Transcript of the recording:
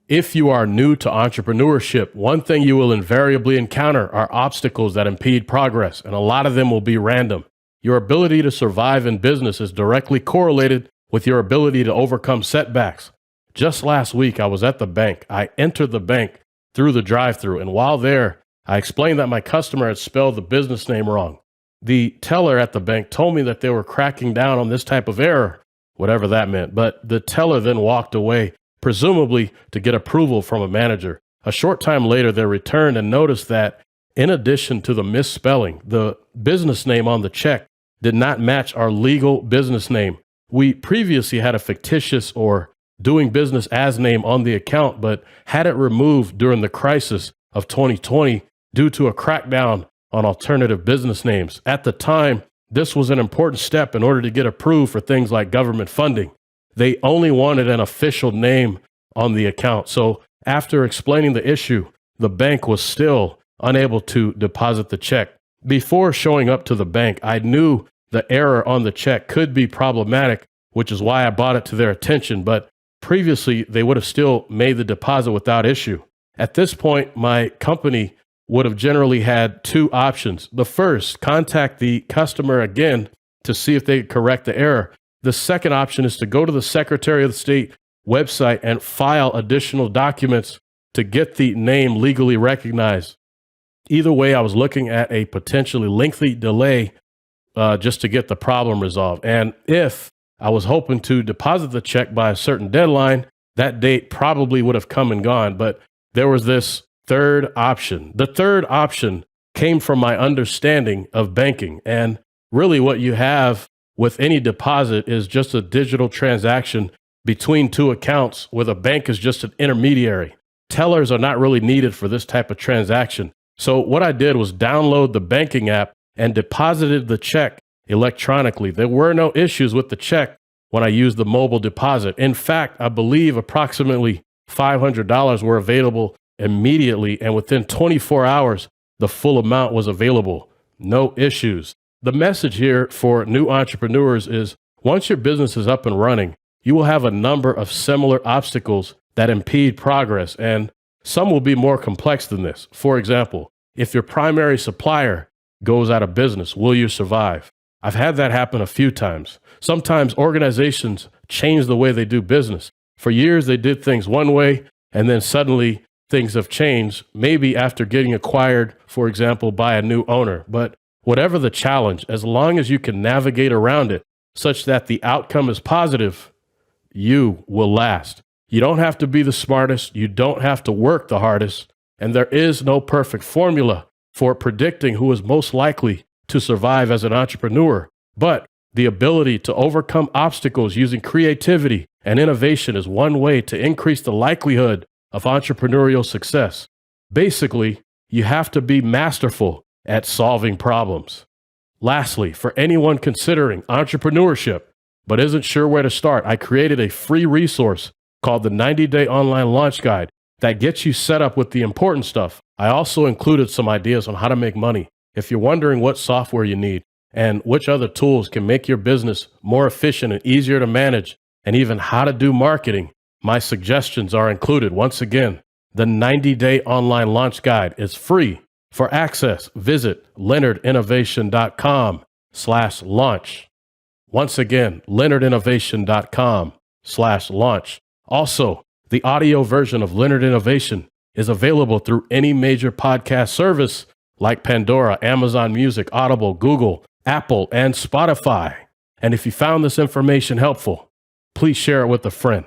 If you are new to entrepreneurship, one thing you will invariably encounter are obstacles that impede progress, and a lot of them will be random. Your ability to survive in business is directly correlated with your ability to overcome setbacks. Just last week, I was at the bank. I entered the bank through the drive-thru, and while there, I explained that my customer had spelled the business name wrong. The teller at the bank told me that they were cracking down on this type of error, whatever that meant, but the teller then walked away, presumably to get approval from a manager. A short time later, they returned and noticed that in addition to the misspelling, the business name on the check did not match our legal business name. We previously had a fictitious or doing business as name on the account, but had it removed during the crisis of 2020 due to a crackdown on alternative business names. At the time, this was an important step in order to get approved for things like government funding. They only wanted an official name on the account. So after explaining the issue, the bank was still unable to deposit the check. Before showing up to the bank, I knew the error on the check could be problematic, which is why I brought it to their attention. But previously, they would have still made the deposit without issue. At this point, my company would have generally had two options. The first, contact the customer again to see if they could correct the error. The second option is to go to the Secretary of State website and file additional documents to get the name legally recognized. Either way, I was looking at a potentially lengthy delay just to get the problem resolved. And if I was hoping to deposit the check by a certain deadline, that date probably would have come and gone. But there was this third option. The third option came from my understanding of banking. And really what you have with any deposit is just a digital transaction between two accounts where the bank is just an intermediary. Tellers are not really needed for this type of transaction. So what I did was download the banking app and deposited the check electronically. There were no issues with the check when I used the mobile deposit. In fact, I believe approximately $500 were available immediately, and within 24 hours, the full amount was available. No issues. The message here for new entrepreneurs is once your business is up and running, you will have a number of similar obstacles that impede progress, and some will be more complex than this. For example, if your primary supplier goes out of business, will you survive? I've had that happen a few times. Sometimes organizations change the way they do business. For years, they did things one way, and then suddenly things have changed, maybe after getting acquired, for example, by a new owner. But whatever the challenge, as long as you can navigate around it such that the outcome is positive, you will last. You don't have to be the smartest. You don't have to work the hardest. And there is no perfect formula for predicting who is most likely to survive as an entrepreneur. But the ability to overcome obstacles using creativity and innovation is one way to increase the likelihood of entrepreneurial success. Basically, you have to be masterful at solving problems. Lastly, for anyone considering entrepreneurship but isn't sure where to start, I created a free resource called the 90-Day Online Launch Guide that gets you set up with the important stuff. I also included some ideas on how to make money. If you're wondering what software you need and which other tools can make your business more efficient and easier to manage, and even how to do marketing, my suggestions are included. Once again, the 90-Day Online Launch Guide is free. For access, visit leonardinnovation.com/launch. Once again, leonardinnovation.com/launch. Also, the audio version of Leonard Innovation is available through any major podcast service like Pandora, Amazon Music, Audible, Google, Apple, and Spotify. And if you found this information helpful, please share it with a friend.